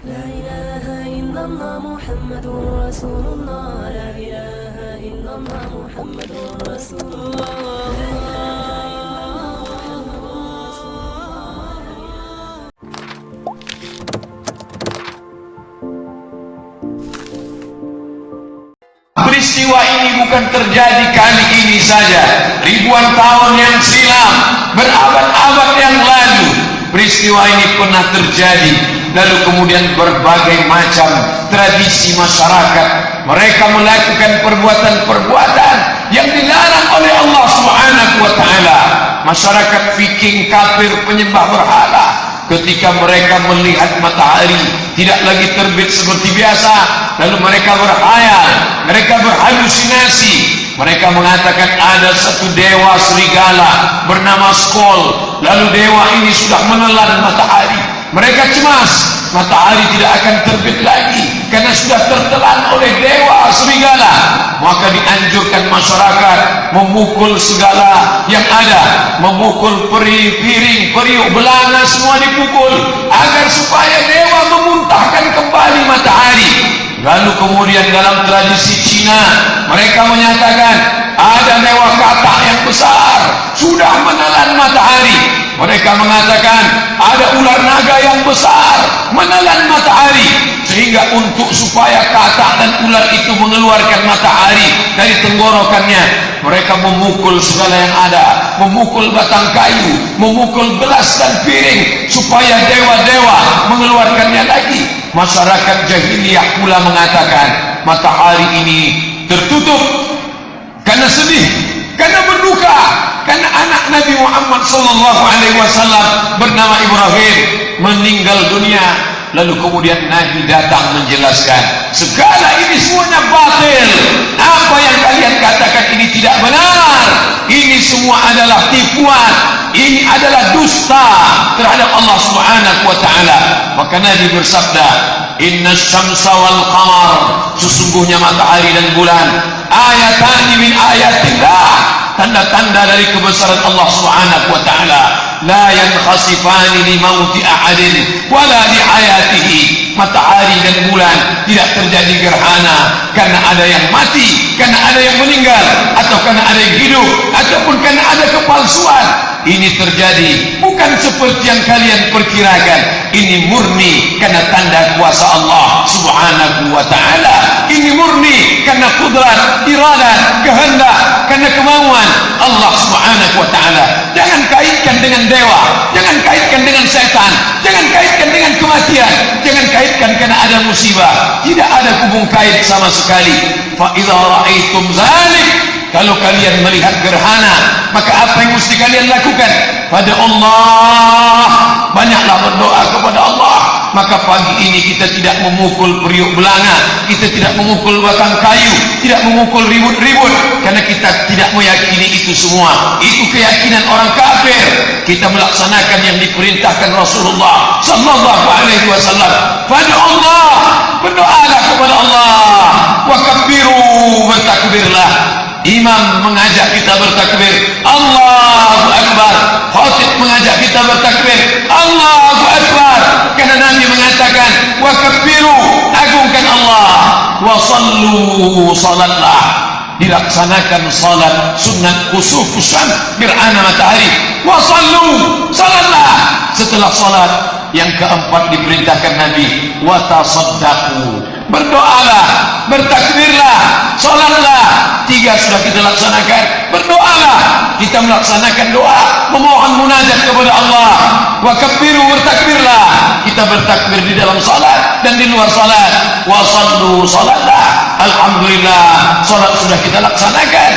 لا إله إلا الله محمد رسول الله لا إله إلا الله محمد رسول الله. Peristiwa ini bukan terjadi kali ini saja, ribuan tahun yang silam, berabad-abad yang lalu peristiwa ini pernah terjadi. Lalu kemudian berbagai macam tradisi masyarakat, mereka melakukan perbuatan-perbuatan yang dilarang oleh Allah Subhanahu wa taala. Masyarakat Viking kafir penyembah berhala, ketika mereka melihat matahari tidak lagi terbit seperti biasa, lalu mereka berkhayal, mereka berhalusinasi, mereka mengatakan ada satu dewa serigala bernama Skol, lalu dewa ini sudah menelan matahari. Mereka cemas, matahari tidak akan terbit lagi karena sudah tertelan oleh dewa serigala. Maka dianjurkan masyarakat memukul segala yang ada, memukul piring, periuk, belanga, semua dipukul agar supaya dewa memuntahkan kembali matahari. Lalu kemudian dalam tradisi Cina, mereka menyatakan ada dewa katak yang besar sudah menelan matahari. Mereka mengatakan ada ular naga yang besar menelan matahari, sehingga untuk supaya katak dan ular itu mengeluarkan matahari dari tenggorokannya, mereka memukul segala yang ada, memukul batang kayu, memukul gelas dan piring supaya dewa-dewa mengeluarkannya lagi. Masyarakat jahiliyah pula mengatakan matahari ini tertutup karena sedih, karena berduka, karena anak Nabi Muhammad SAW bernama Ibrahim meninggal dunia. Lalu kemudian Nabi datang menjelaskan segala ini semuanya batil, apa yang kalian katakan ini tidak benar, ini semua adalah tipuan, ini adalah dusta terhadap Allah Subhanahu wa taala. Maka Nabi bersabda, inna syamsa wal qamar, sesungguhnya matahari dan bulan, ayatani min ayatillah, tanda-tanda dari kebesaran Allah Subhanahu wa taala. La yankhasifani li mauti ahadin wala li hayatihi. Matahari dan bulan tidak terjadi gerhana karena ada yang mati, karena ada yang meninggal, atau karena ada yang hidup, ataupun karena ada kepalsuan. Ini terjadi bukan seperti yang kalian perkirakan. Ini murni karena tanda kuasa Allah Subhanahu wa taala. Ini murni karena kudrat, iradah, kehendak, karena kemauan Allah Subhanahu wa taala. Jangan kaitkan dengan dewa, jangan kaitkan dengan setan, jangan kaitkan dengan kematian, jangan kaitkan karena ada musibah. Tidak ada hubung kait sama sekali. Fa idza ra'aitum dzalik, kalau kalian melihat gerhana, maka apa yang mesti kalian lakukan? Pada Allah, banyaklah berdoa kepada Allah. Maka pagi ini kita tidak memukul periuk belanga, kita tidak memukul batang kayu, tidak memukul ribut-ribut, karena kita tidak meyakini itu semua. Itu keyakinan orang kafir. Kita melaksanakan yang diperintahkan Rasulullah sallallahu alaihi wasallam. Pada Allah, berdoalah kepada Allah. Wa kabbiru, bertakbirlah. Imam mengajak kita bertakbir, Allahu Akbar. Khatib mengajak kita bertakbir, Allahu Akbar. Karena Nabi mengatakan, wa kabbiru, agungkan Allah. Wa sallu, salatlah. Dilaksanakan salat sunat khusuf syams, gerhana matahari. Wa sallu, salatlah. Setelah salat yang keempat diperintahkan Nabi, wa tasaddaqu, berdoalah, bertakbirlah, salatlah. Tiga sudah kita laksanakan. Berdoalah, kita melaksanakan doa, memohon munajat kepada Allah. Wa kabbiru, bertakbirlah, kita bertakbir di dalam salat dan di luar salat. Wa sallu, salatlah. Alhamdulillah, salat sudah kita laksanakan.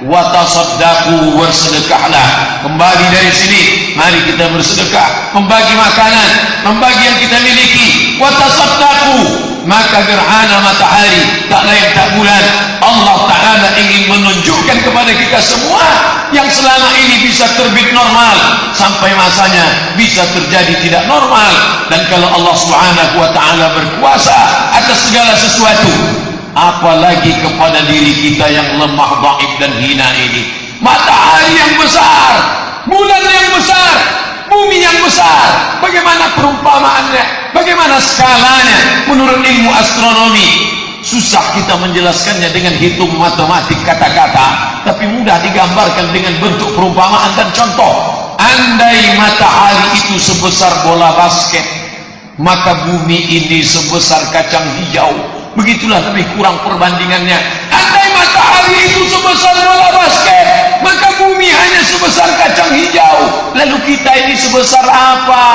Wa tasaddaqu, bersedekahlah. Kembali dari sini, mari kita bersedekah, membagi makanan, membagi yang kita miliki. Wa tasaddaqu, maka gerhana matahari tak lain tak bulan, Allah Ta'ala ingin menunjukkan kepada kita semua yang selama ini bisa terbit normal, sampai masanya bisa terjadi tidak normal. Dan kalau Allah Subhanahu wa Ta'ala berkuasa atas segala sesuatu, apalagi kepada diri kita yang lemah, dhaif dan hina ini. Matahari yang besar, bulan yang besar, bumi yang besar, bagaimana perumpamaannya? Bagaimana skalanya menurut ilmu astronomi? Susah kita menjelaskannya dengan hitung matematik kata-kata, tapi mudah digambarkan dengan bentuk perumpamaan dan contoh. Andai matahari itu sebesar bola basket, maka bumi ini sebesar kacang hijau. Begitulah lebih kurang perbandingannya. Andai matahari itu sebesar bola basket, maka bumi hanya sebesar kacang hijau. Lalu kita ini sebesar apa?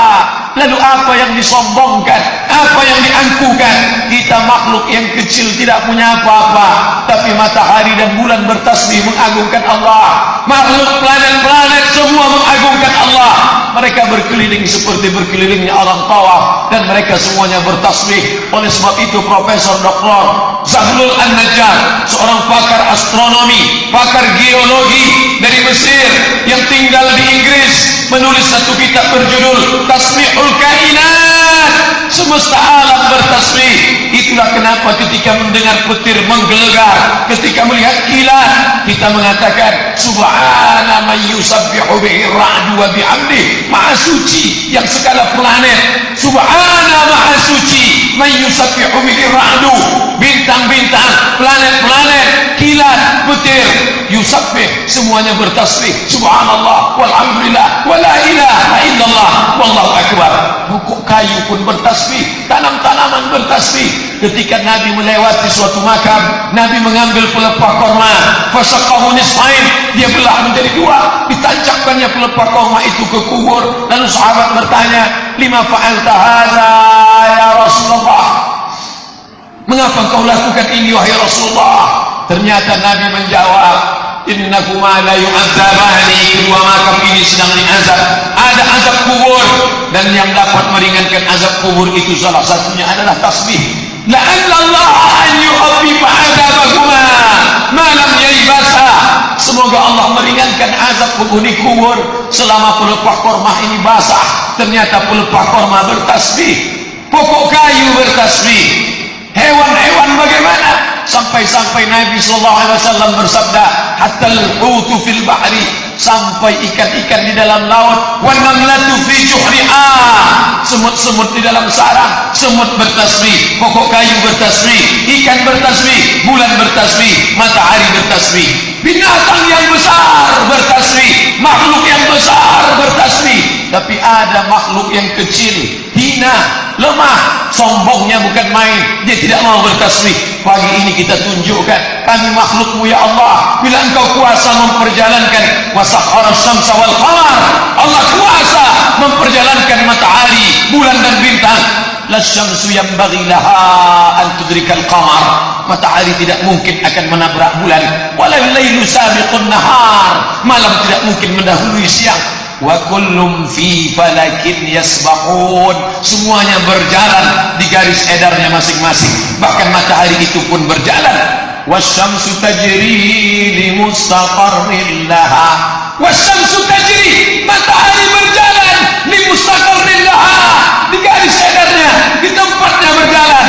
Lalu apa yang disombongkan? Apa yang diangkuhkan? Kita makhluk yang kecil, tidak punya apa-apa, tapi matahari dan bulan bertasbih mengagungkan Allah. Makhluk planet-planet semua mengagungkan Allah. Mereka berkeliling seperti berkelilingnya orang tawaf, dan mereka semuanya bertasbih. Oleh sebab itu Profesor Dr. Zahlul An-Najjar, seorang pakar astronomi, pakar geologi dari Mesir yang tinggal di Inggris, menulis satu kitab berjudul Tasbihul Kainat. Semesta alam bertasbih. Itulah kenapa ketika mendengar petir menggelegar, ketika melihat kilat, kita mengatakan subhana man yusabbihu bihi ar-ra'du wa bihamdihi. Maha suci yang segala planet. Subhana maha suci man yusabbihu bihi ar-ra'du. Bintang-bintang, planet-planet, kilat, petir, yusabbih, semuanya bertasbih. Subhanallah walhamdulillah wala ilaha illallah wallahu akbar. Pokok kayu pun bertasbih, tanam-tanaman bertasbih. Ketika Nabi melewati suatu makam, Nabi mengambil pelepah korma, fasaqahu nisfain, dia belah menjadi dua, ditancapkannya pelepah korma itu ke kubur. Lalu sahabat bertanya, lima fa'alta hadza ya Rasulullah? Mengapa kau lakukan ini wahai Rasulullah? Ternyata Nabi menjawab, innakuma la yu'adzabani, kedua makam ini sedang diazab. Ada azab kubur, dan yang dapat meringankan azab kubur itu salah satunya adalah tasbih. La'allallah an yu'affifa azabahuma ma lam yaibasa. Semoga Allah meringankan azab penghuni kubur selama pelepah korma ini basah. Ternyata pelepah korma bertasbih, pokok kayu bertasbih, hewan-hewan bagaimana? Sampai-sampai Nabi SAW bersabda, hatta al-hutu fil bahri, sampai ikan-ikan di dalam laut, wan namlatu fi juhriha, semut-semut di dalam sarang, semut bertasbih, pokok kayu bertasbih, ikan bertasbih, bulan bertasbih, matahari bertasbih, binatang yang besar bertasbih, makhluk yang besar bertasbih. Tapi ada makhluk yang kecil, hina, lemah, sombongnya bukan main, dia tidak mau bertasbih. Pagi ini kita tunjukkan, kami makhlukmu ya Allah. Bila engkau kuasa memperjalankan wasakhara syamsa wal qamar, Allah kuasa memperjalankan matahari, bulan dan bintang. La syamsu yanbaghi laha an tudrikal qamar, matahari tidak mungkin akan menabrak bulan. Walal lailu sabiqun nahar, malam tidak mungkin mendahului siang. Wa kullum fi falakin yasbahun, semuanya berjalan di garis edarnya masing-masing. Bahkan matahari itu pun berjalan. Wasyamsu tajri li mustaqarrin laha, wasyamsu tajri, matahari berjalan li mustaqarrin laha, di garis edarnya, di tempatnya berjalan.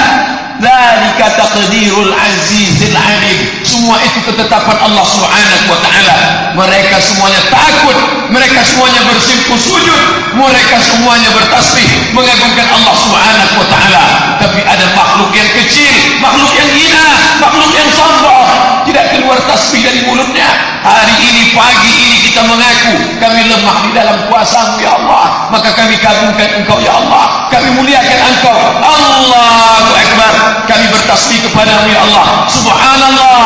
Dzalika taqdirul azizil alim, semua itu ketetapan Allah Subhanahu wa taala. Mereka semuanya takut, mereka semuanya bersimpuh sujud, mereka semuanya bertasbih mengagungkan Allah Subhanahu wa taala. Tapi ada makhluk yang kecil, makhluk yang hina, makhluk yang sombong, tidak keluar tasbih dari mulutnya. Hari ini, pagi ini kita mengaku kami lemah di dalam kuasa-Mu ya Allah, maka kami kagungkan Engkau ya Allah, kami muliakan Engkau. Allahu Akbar, kami bertasbih kepadamu ya Allah. Subhanallah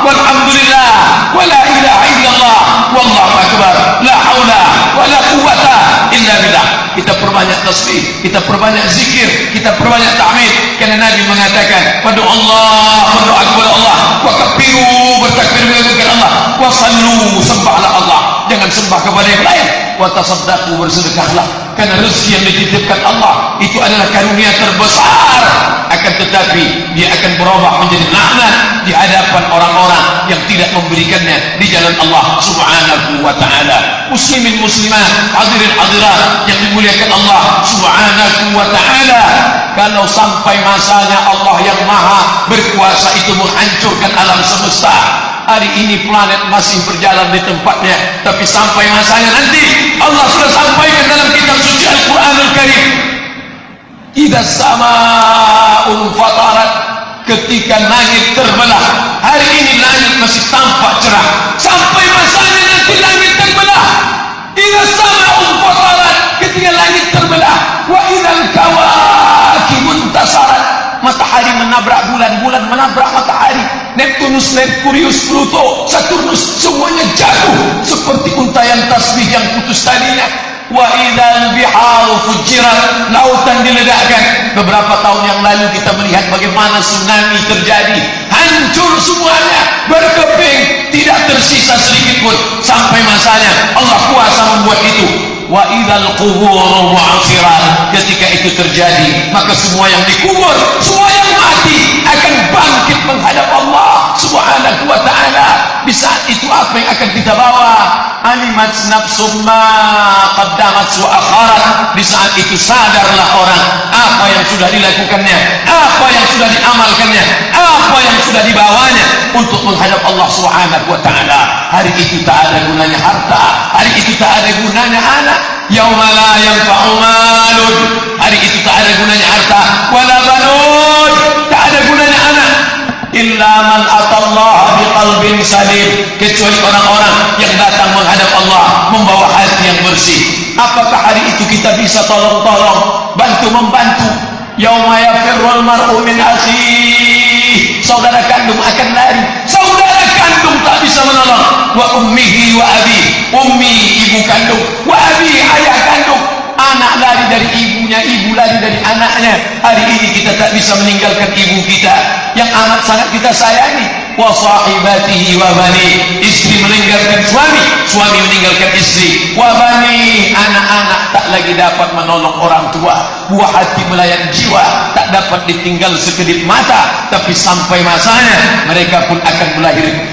walhamdulillah wala ilaha illallah wallahu akbar, la haula wala quwwata illa billah. Kita perbanyak tasbih, kita perbanyak zikir, kita perbanyak tahmid, karena Nabi mengatakan pada Allah, berdoa kepada Allah, wa kabbiru, bertakbir mengagungkan Allah, wa sallu, sembahlah Allah, jangan sembah kepada yang lain, wa tasaddaqu, bersedekahlah, karena rezeki yang dititipkan Allah itu adalah karunia terbesar. Akan tetapi dia akan berubah menjadi laknat di hadapan orang-orang yang tidak memberikannya di jalan Allah Subhanahu wa taala. Muslimin muslimat, hadirin hadirat yang dimuliakan Allah Subhanahu wa taala, kalau sampai masanya Allah yang maha berkuasa itu menghancurkan alam semesta, hari ini planet masih berjalan di tempatnya, tapi sampai masanya nanti Allah sudah sampaikan dalam kitab suci Al-Quranul Karim, idza samaa'un fatarat, ketika langit terbelah. Hari ini langit masih tampak cerah, sampai masanya nanti langit terbelah. Idza samaa'un fatarat, ketika langit terbelah. Wa idzal kawakibun tasarat, matahari menabrak bulan, bulan menabrak matahari. Neptunus, Merkurius, Pluto, Saturnus, semuanya jatuh seperti untayan tasbih yang putus talinya. Wa idzal biharu fujirat, lautan diledakkan. Beberapa tahun yang lalu kita melihat bagaimana tsunami terjadi, hancur semuanya, berkeping, tidak tersisa sedikit pun. Sampai masanya Allah kuasa membuat itu. Wa idzal quburu mu'asirat, ketika itu terjadi, maka semua yang dikubur, semua yang mati akan bangkit menghadap Allah Subhanahu wa ta'ala. Di saat itu apa yang akan kita bawa? Alimat nafsum ma qaddamat wa akharat. Di saat itu sadarlah orang apa yang sudah dilakukannya, apa yang sudah diamalkannya, apa yang sudah dibawanya untuk menghadap Allah Subhanahu wa ta'ala. Hari itu tak ada gunanya harta, hari itu tak ada gunanya anak. Yauma la yanfa'u malun, hari itu tak ada gunanya harta, wala banun, tak ada gunanya anak, illa man atallaha biqalbin salim, kecuali orang-orang yang datang menghadap Allah membawa hati yang bersih. Apakah hari itu kita bisa tolong-tolong, bantu-membantu? Yauma yafirrul mar'u min akhihi, saudara kandung akan lari, saudara kandung tak bisa menolong. Wa ummihi wa abi, ummi ibu kandung, wa abi ayah kandung. Anak lari dari ibunya, ibu lari dari anaknya. Hari ini kita tak bisa meninggalkan ibu kita yang amat sangat kita sayangi. Wa sahibatihi wa bani, istri meninggalkan suami, suami meninggalkan istri. Wa bani, anak-anak tak lagi dapat menolong orang tua. Buah hati melayani jiwa tak dapat ditinggal sekedip mata, tapi sampai masanya mereka pun akan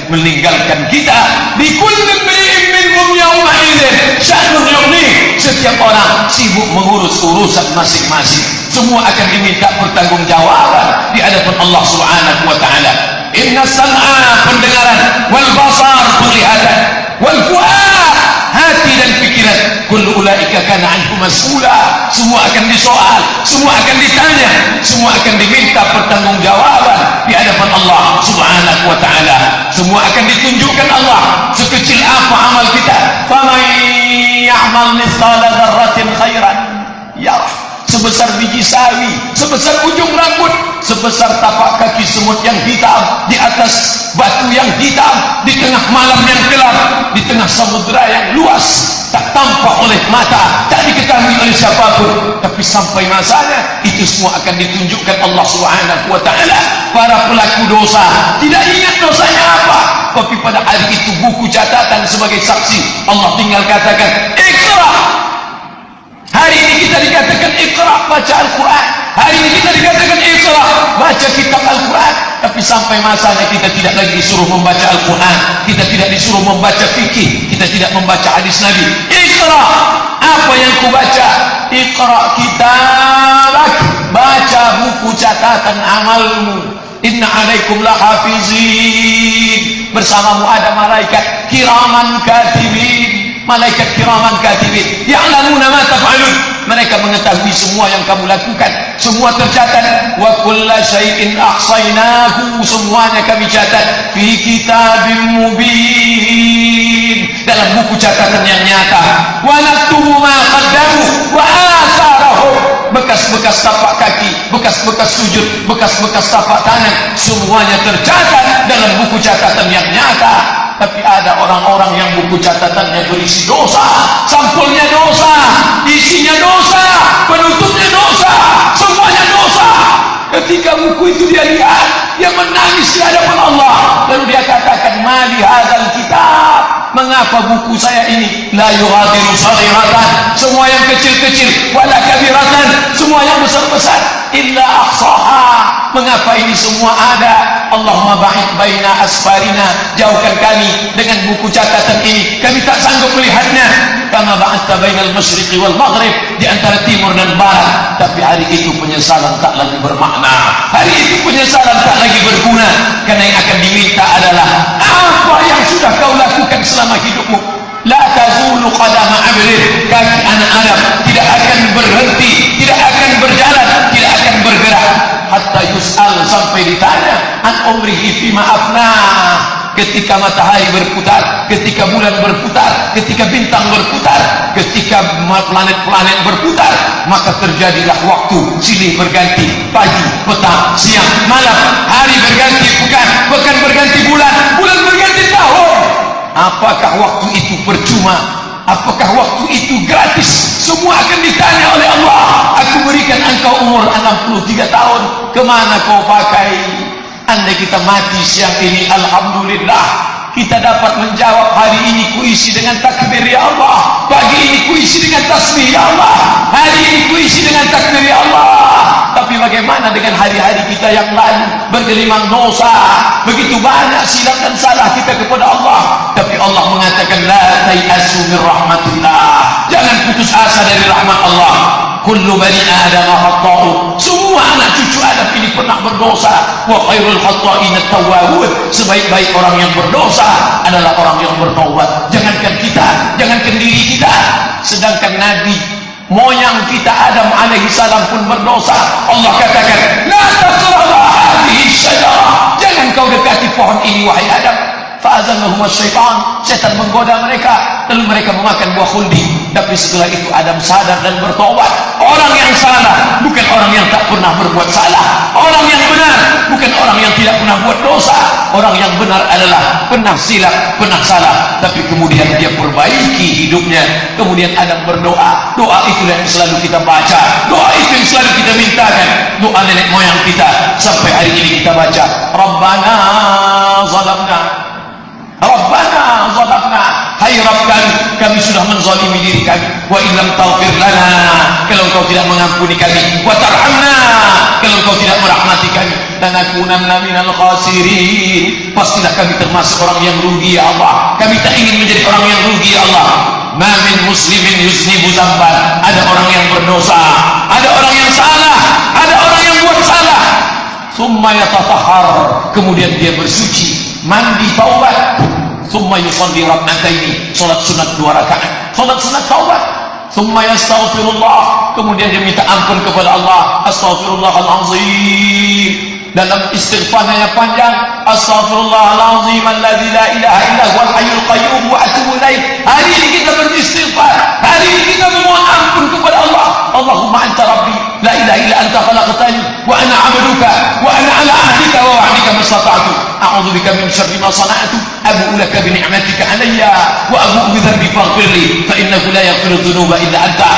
meninggalkan kita. Bikulli imri'in minhum yawma idzin sya'nun yughni, setiap orang sibuk mengurus urusan masing-masing. Semua akan diminta pertanggungjawaban di hadapan Allah Subhanahu wa ta'ala. Inna sam'a, pendengaran, wal basar, penglihatan, wal fu'ad, hati dan pikiran, kullu ulaika kana anhu mas'ula, semua akan disoal, semua akan ditanya, semua akan diminta pertanggungjawaban di hadapan Allah Subhanahu wa ta'ala. Semua akan ditunjukkan Allah sekecil apa amal kita. Faman ya'mal mithqala dzarratin khairan yarah, sebesar biji sawi, sebesar ujung rambut, sebesar tapak kaki semut yang hitam di atas batu yang hitam, di tengah malam yang gelap, di tengah samudera yang luas, tak tampak oleh mata, tak diketahui oleh siapapun, tapi sampai masanya itu semua akan ditunjukkan Allah Subhanahu wa ta'ala. Para pelaku dosa tidak ingat dosanya apa, tapi pada hari itu buku catatan sebagai saksi. Allah tinggal katakan Iqra. Hari ini kita dikatakan Iqra, baca Al-Quran. Hari ini kita dikatakan Iqra, baca kitab Al-Quran. Tapi sampai masanya kita tidak lagi disuruh membaca Al-Quran, kita tidak disuruh membaca fikih, kita tidak membaca hadis Nabi. Iqra, apa yang ku baca? Iqra kitabak, baca buku catatan amalmu. Inna alaikum lahafizin, bersamamu ada malaikat kiraman katibin, malaikat kiraman katibin, ya'lamuna ma taf'alun, mereka mengetahui semua yang kamu lakukan, semua tercatat. Wa kulla syai'in ahsaynahu, semuanya kami catat, fi kitabim mubin, dalam buku catatan yang nyata. Wa naktubu ma qaddamu wa atharahum, bekas-bekas tapak kaki, bekas-bekas sujud, bekas-bekas tapak tangan, semuanya tercatat dalam buku catatan yang nyata. Tapi ada orang-orang yang buku catatannya berisi dosa, sampulnya dosa, isinya dosa, penutupnya dosa, semuanya dosa. Ketika buku itu dia lihat, dia menangis di hadapan Allah, lalu dia katakan, mali hadzal kitab, mengapa buku saya ini la yughadiru saghiratan, semua yang kecil-kecil, wala kabiratan, semua yang besar-besar, illa ahsaha, mengapa ini semua ada? Allahumma ba'id baina asfarina, jauhkan kami dengan buku catatan ini, kami tak sanggup melihatnya. Kama ba'adta bainal masyriqi wal maghrib, di antara timur dan barat. Tapi hari itu penyesalan tak lagi bermakna, hari itu penyesalan tak lagi berguna, karena yang akan diminta adalah apa yang sudah kau lakukan selama hidupmu. La tazulu qadama 'abdin, kaki anak Adam tidak akan berhenti, tidak akan berjalan, umrihi fima afnah. Ketika matahari berputar, ketika bulan berputar, ketika bintang berputar, ketika planet-planet berputar, maka terjadilah waktu silih berganti, pagi, petang, siang, malam, hari berganti pekan, pekan berganti bulan, bulan berganti tahun. Apakah waktu itu percuma? Apakah waktu itu gratis? Semua akan ditanya oleh Allah. Aku berikan engkau umur 63 tahun, kemana kau pakai? Andai kita mati siang ini, alhamdulillah, kita dapat menjawab, hari ini kuisi dengan takbir ya Allah, pagi ini kuisi dengan tasbih ya Allah, hari ini kuisi dengan takbir ya Allah. Tapi bagaimana dengan hari-hari kita yang lalu, bergelimang dosa, begitu banyak silap dan salah kita kepada Allah. Tapi Allah mengatakan, la tayasu min rahmatillah, jangan putus asa dari rahmat Allah. Kullu bani Adam khata'un, semua anak cucu Adam ini pernah berdosa. Wa khairul khata'in at-tawwabun, sebaik-baik orang yang berdosa adalah orang yang bertaubat. Jangankan kita, jangankan diri kita, sedangkan Nabi moyang kita Adam alaihi salam pun berdosa. Allah katakan, la taqrabu hadhihi syajarah, jangan kau dekati pohon ini wahai Adam. Fa'azallahum syaitan, setan menggoda mereka, lalu mereka memakan buah khuldi. Tapi setelah itu Adam sadar dan bertobat. Orang yang salah bukan orang yang tak pernah berbuat salah, orang yang benar bukan orang yang tidak pernah buat dosa. Orang yang benar adalah pernah silap, pernah salah, tapi kemudian dia perbaiki hidupnya. Kemudian Adam berdoa, doa itulah yang selalu kita baca, doa itu yang selalu kita mintakan, doa nenek moyang kita. Sampai hari ini kita baca, Rabbana zalamna, Rabbana zalamna, hai Rabb kami sudah menzalimi diri kami. Wa illam taghfir lana, kalau engkau tidak mengampuni kami. Wa tarhamna, kalau engkau tidak merahmati kami. Lanakunanna minal khasirin, pastilah kami termasuk orang yang rugi ya Allah. Kami tak ingin menjadi orang yang rugi ya Allah. Ma min muslimin yuznibu dzamban, ada orang yang berdosa, ada orang yang salah, ada orang yang buat salah. Summa yatatahhar, kemudian dia bersuci, mandi, taubat. Summa yusalli rak'ataini, salat sunat 2 rakaat, salat sunat taubat. Summa yastaghfirullah, kemudian dia minta ampun kepada Allah, astaghfirullahalazim. Dalam istighfarnya panjang, astaghfirullahalazim alladzi la ilaha illa huwal hayyul qayyum wa atubu ilaih. Hari ini kita beristighfar, hari ini kita memohon ampun kepada Allah. Allahumma anta rabbi, la ilaha illa anta khalaqtani wa ana 'abduka wa ana 'ala ahdika wa wa'dika mastata'tu. A'udzu bika min syarri ma sana'tu, abu'u laka bi ni'matika 'alayya wa abu'u bi dhanbi faghfirli fa innahu la yaghfiru dhunuba illa anta.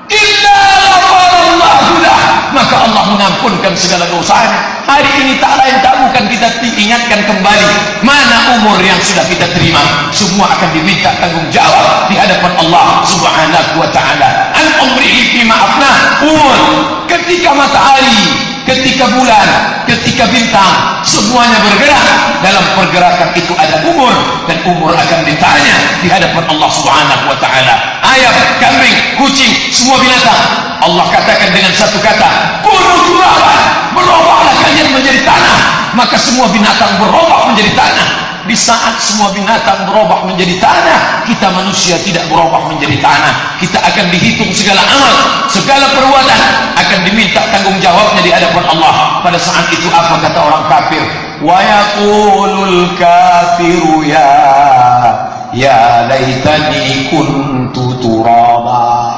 Illa ghafarallahu lah, maka Allah mengampunkan segala dosanya. Hari ini tak lain tak bukan kita diingatkan kembali mana umur yang sudah kita terima. Semua akan diminta tanggung jawab di hadapan Allah subhanahu wa ta'ala. An umrihi fima afnah, umur, ketika matahari, ketika bulan, ketika bintang, semuanya bergerak. Dalam pergerakan itu ada umur, dan umur akan ditanya di hadapan Allah subhanahu wa ta'ala. Ayam, kambing, kucing, semua binatang, Allah katakan dengan satu kata, kunu turaban, berubahlah kalian menjadi tanah. Maka semua binatang berubah menjadi tanah. Di saat semua binatang berubah menjadi tanah, kita manusia tidak berubah menjadi tanah. Kita akan dihitung segala amal, segala perbuatan, akan diminta tanggung jawabnya di hadapan Allah. Pada saat itu apa kata orang kafir? Wa yaqulul kafiru ya laitani kuntu turaba.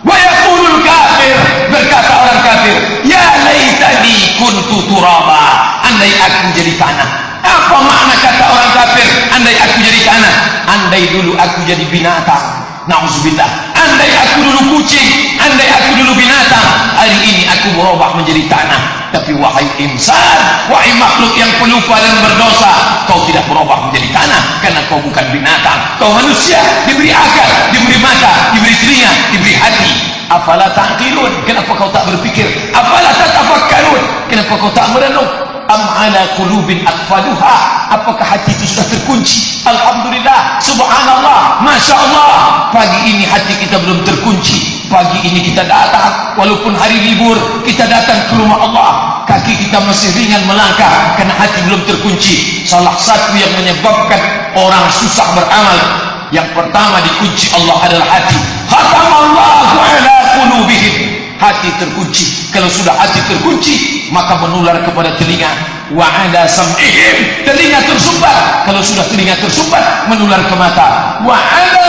Wa yaqulul kafir, berkata orang kafir, ya laitani kuntu turaba, andai aku jadi tanah. Apa makna kata orang kafir, andai aku jadi tanah? Andai dulu aku jadi binatang, na'udzubillah. Andai aku dulu kucing, andai aku dulu binatang, hari ini aku berubah menjadi tanah. Tapi wahai insan, wahai makhluk yang pelupa dan berdosa, kau tidak berubah menjadi tanah, karena kau bukan binatang. Kau manusia, diberi akal, diberi mata, diberi telinga, diberi hati. Afala ta'qilun, kenapa kau tak berpikir? Afala tatafakkarun, kenapa kau tak merenung? Am ala qulubin aqfaluha, apakah hati itu sudah terkunci? Alhamdulillah, subhanallah, masya Allah, pagi ini hati kita belum terkunci. Pagi ini kita datang, walaupun hari libur, kita datang ke rumah Allah, kaki kita masih ringan melangkah karena hati belum terkunci. Salah satu yang menyebabkan orang susah beramal, yang pertama dikunci Allah adalah hati. Khatamallahu ala qulubihim, hati terkunci. Kalau sudah hati terkunci, maka menular kepada telinga, wa ala sam'ihim, telinga tersumbat. Kalau sudah telinga tersumbat menular ke mata. Wa ala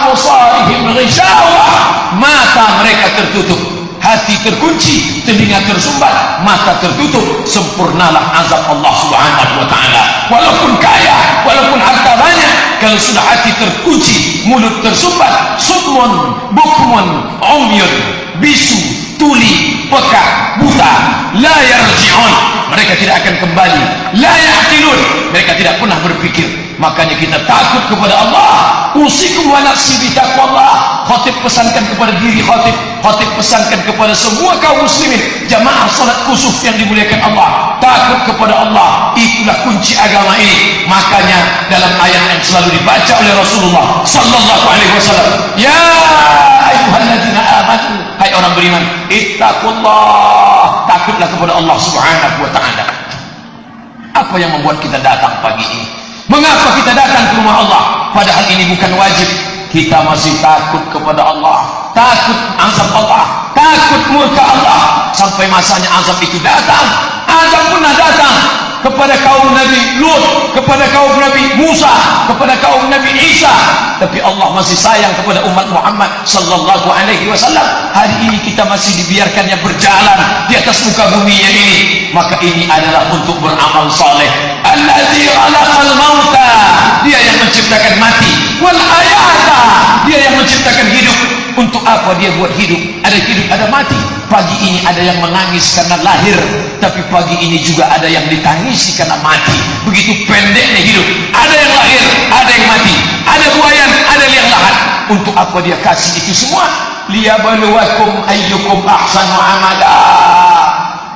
absarihim ghishawah, mata mereka tertutup. Hati terkunci, telinga tersumbat, mata tertutup. Sempurnalah azab Allah Subhanahu wa ta'ala. Walaupun kaya, walaupun harta banyak, kalau sudah hati terkunci, mulut tersumbat, summun, bukmun, umyun, bisu, tuli, pekak, buta, la yarji'un, mereka tidak akan kembali. La ya'qilun, mereka tidak pernah berpikir. Makanya kita takut kepada Allah. Usikum wa nafsi bitaqwallah. Khatib pesankan kepada diri khatib, khatib pesankan kepada semua kaum muslimin, jamaah salat kusuf yang dimuliakan Allah. Takut kepada Allah, itulah kunci agama ini. Makanya dalam ayat yang selalu dibaca oleh Rasulullah sallallahu alaihi wasallam, ya ayyuhalladzina amanu, hai orang beriman, ittaqullah, takutlah kepada Allah Subhanahu wa ta'ala. Apa yang membuat kita datang pagi ini? Mengapa kita datang ke rumah Allah? Padahal ini bukan wajib. Kita masih takut kepada Allah, takut azab Allah, takut murka Allah. Sampai masanya azab itu datang. Azab pernah datang kepada kaum Nabi Lut, kepada kaum Nabi Musa, kepada kaum Nabi Isa. Tapi Allah masih sayang kepada umat Muhammad sallallahu alaihi wasallam. Hari ini kita masih dibiarkannya berjalan di atas muka bumi ini. Maka ini adalah untuk beramal saleh. Allazi khalaqal mauta, dia yang menciptakan mati, wal hayata, dia yang menciptakan hidup. Untuk apa dia buat hidup? Ada hidup, ada mati. Pagi ini ada yang menangis karena lahir, tapi pagi ini juga ada yang ditangisi karena mati. Begitu pendeknya hidup. Ada yang lahir, ada yang mati, ada buayan, ada yang lahat. Untuk apa dia kasih itu semua? Liyabluwakum ayyukum ahsanu amala.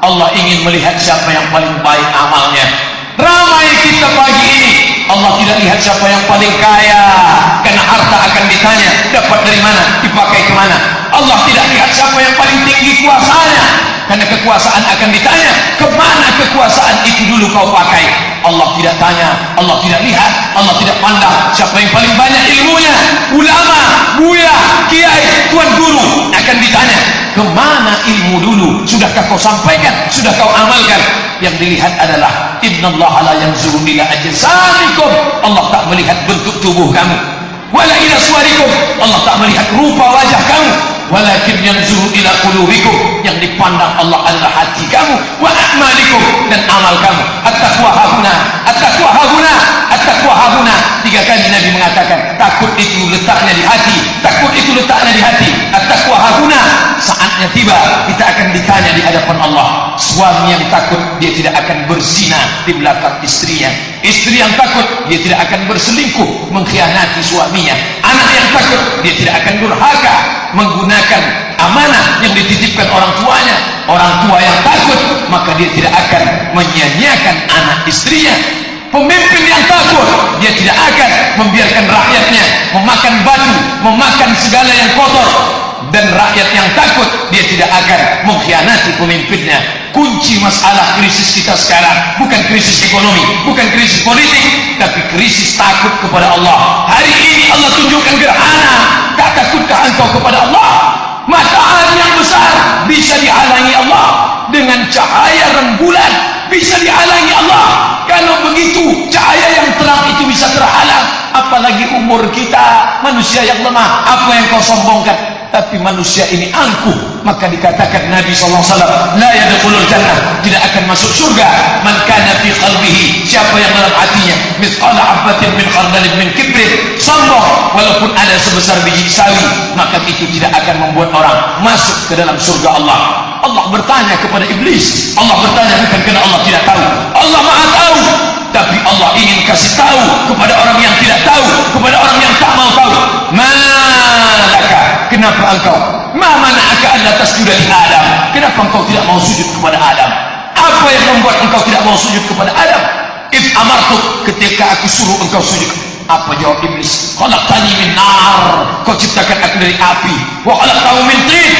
Allah ingin melihat siapa yang paling baik amalnya. Ramai kita pagi ini, Allah tidak lihat siapa yang paling kaya, karena harta akan ditanya, dapat dari mana, dipakai kemana. Allah tidak lihat siapa yang paling tinggi kuasanya, karena kekuasaan akan ditanya, kemana kekuasaan itu dulu kau pakai. Allah tidak tanya, Allah tidak lihat, Allah tidak pandang siapa yang paling banyak ilmunya. Ulama, buya, kiai, tuan guru akan ditanya, kemana ilmu dulu? Sudahkah kau sampaikan? Sudah kau amalkan? Yang dilihat adalah innallaha la yanzuru ila ajsamikum, Allah tak melihat bentuk tubuh kamu. Wala ila suwarikum, Allah tak melihat rupa wajah kamu. Walakin yanzuru ila qulubikum, yang dipandang Allah adalah hati kamu. Wa a'malikum, dan amal kamu. At-taqwa hahuna, at-taqwa hahuna, at-taqwa hahuna. 3 kali Nabi mengatakan, takut itu letaknya di hati, takut itu letaknya di hati. At-taqwa hahuna. Saatnya tiba, kita akan ditanya di hadapan Allah. Suami yang takut, dia tidak akan berzina di belakang istrinya. Istri yang takut, dia tidak akan berselingkuh, mengkhianati suaminya. Anak yang takut, dia tidak akan durhaka, menggunakan amanah yang dititipkan orang tuanya. Orang tua yang takut, maka dia tidak akan menyia-nyiakan anak istrinya. Pemimpin yang takut, dia tidak akan membiarkan rakyatnya memakan batu, memakan segala yang kotor. Dan rakyat yang takut, dia tidak akan mengkhianati pemimpinnya. Kunci masalah krisis kita sekarang bukan krisis ekonomi, bukan krisis politik, tapi krisis takut kepada Allah. Hari ini Allah tunjukkan gerhana. Tak takutkah engkau kepada Allah? Matahari yang besar bisa dihalangi Allah dengan cahaya rembulan, bisa dihalangi Allah. Kalau begitu cahaya yang terang itu bisa terhalang, apalagi umur kita, manusia yang lemah. Apa yang kau sombongkan? Tapi manusia ini angkuh, maka dikatakan Nabi SAW, la yadkhulul jannah, tidak akan masuk surga, man kana fi qalbihi, siapa yang dalam hatinya mithqala habatin min khardalin min kibrin, sombong walaupun ada sebesar biji sawi, maka itu tidak akan membuat orang masuk ke dalam surga Allah. Allah bertanya kepada iblis, Allah bertanya bukan karena Allah tidak tahu, Allah Maha tahu, tapi Allah ingin kasih tahu kepada orang yang tidak tahu, kepada orang yang tak mau tahu. Malaka, kenapa engkau? Ma mana'aka an la tasjuda li Adam? Kenapa engkau tidak mau sujud kepada Adam? Apa yang membuat engkau tidak mau sujud kepada Adam? If amartuk, ketika aku suruh engkau sujud. Apa jawab iblis? Khalaqtani min nar, kau ciptakan aku dari api. Wa khalaqtahu min tin,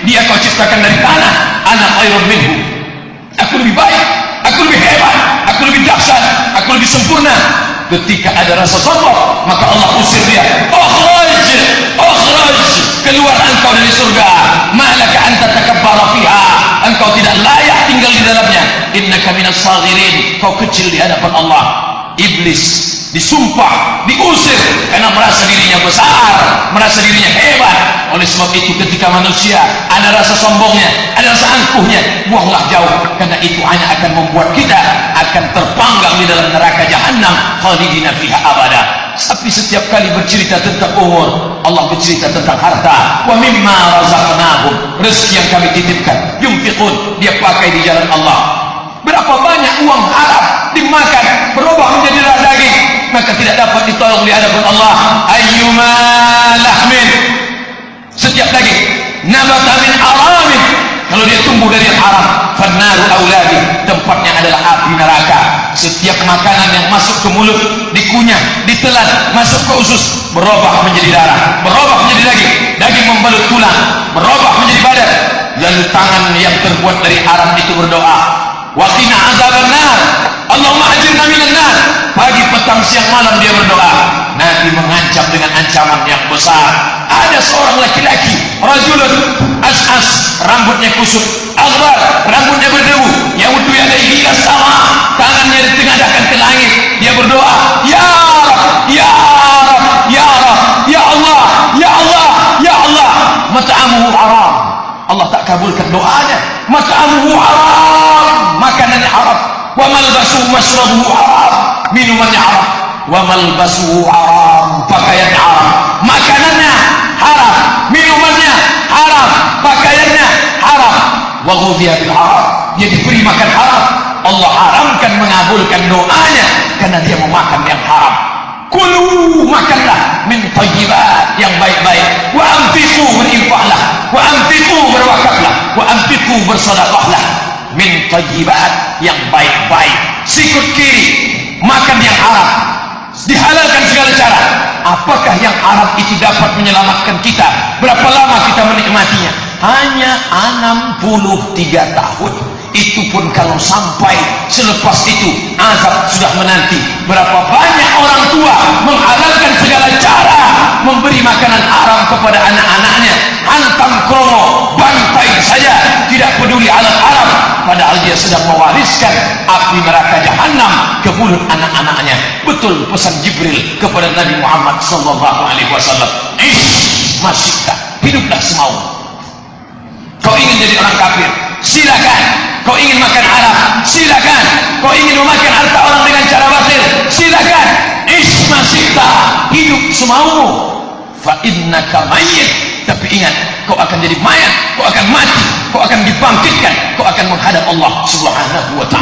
dia kau ciptakan dari tanah. Ana khairun minhu, aku lebih baik, aku lebih hebat, aku lebih dahsyat, aku lebih sempurna. Ketika ada rasa sombong, maka Allah usir dia. Ukhraj, ukhraj, keluar engkau dari surga. Malaka anta takabbara fiha, engkau tidak layak tinggal di dalamnya. Innaka minas saghirin, kau kecil di hadapan Allah. Iblis disumpah, diusir karena merasa dirinya besar, merasa dirinya hebat. Oleh sebab itu ketika manusia ada rasa sombongnya, ada rasa angkuhnya, buanglah jauh, karena itu hanya akan membuat kita akan terpanggang di dalam neraka jahanam khalidina fiha abada. Tapi setiap kali bercerita tentang umur, Allah bercerita tentang harta. Wa mimma razaqnahum, rezeki yang kami titipkan, yunfiqun, dia pakai di jalan Allah. Berapa banyak uang haram dimakan, berubah menjadi darah daging, maka tidak dapat ditolong di hadapan Allah. Ayyuma lahmin, setiap daging, nabata min haramin, kalau dia tumbuh dari haram, fannaru auladi, tempatnya adalah api neraka. Setiap makanan yang masuk ke mulut, dikunyah, ditelan, masuk ke usus, berubah menjadi darah, berubah menjadi daging, daging membalut tulang, berubah menjadi badan. Lalu tangan yang terbuat dari haram itu berdoa, waqina azabannar, Allahumma ajirna minan nar. Pagi, petang, siang, malam dia berdoa. Nabi mengancam dengan ancaman yang besar. Ada seorang laki-laki, rajulun as'as, rambutnya kusut, aghbar, rambutnya berdebu, yaudu yadayhi ila sama, tangannya ditengadahkan ke langit, dia berdoa, ya Rab, ya Rab, ya Rab, ya Allah, ya Allah, ya Allah. Mat'amuhu haram, Allah tak kabulkan doanya. Mat'amuhu haram, makanannya haram. Wa malbasuhu mashrabuhu haram, minumannya haram. Wa malbasuhu haram, pakaiannya haram. Makanannya haram, minumannya haram, pakaiannya haram. Wa ghudhiya bil haram, dia diberi makan haram. Allah haramkan mengabulkan doanya karena dia memakan yang haram. Kulu, makanlah min thayyibat, yang baik-baik. Wa anfiqu, berinfaklah. Wa anfiqu, berwakaflah. Wa anfiqu, bersedekahlah. Min thayyibat, yang baik-baik. Sikut kiri, makan yang haram, dihalalkan segala cara. Apakah yang haram itu dapat menyelamatkan kita? Berapa lama kita menikmatinya? Hanya 63 tahun. Itu pun kalau sampai selepas itu azab sudah menanti. Berapa banyak orang tua menghalalkan segala cara memberi makanan haram kepada anak-anaknya, hantam kromo, bantai saja, tidak peduli alat haram, padahal dia sedang mewariskan api neraka jahanam ke mulut anak-anaknya. Betul pesan Jibril kepada Nabi Muhammad SAW, ish masyikta, hiduplah semau. Kau ingin jadi orang kafir, silakan. Kau ingin makan haram, silakan. Kau ingin memakan harta orang dengan cara batil, silakan. Ish masyikta, hidup semaumu. Fa innaka mayyit, tapi ingat, kau akan jadi mayat, kau akan mati, kau akan dibangkitkan, kau akan menghadap Allah Subhanahu wa ta'ala.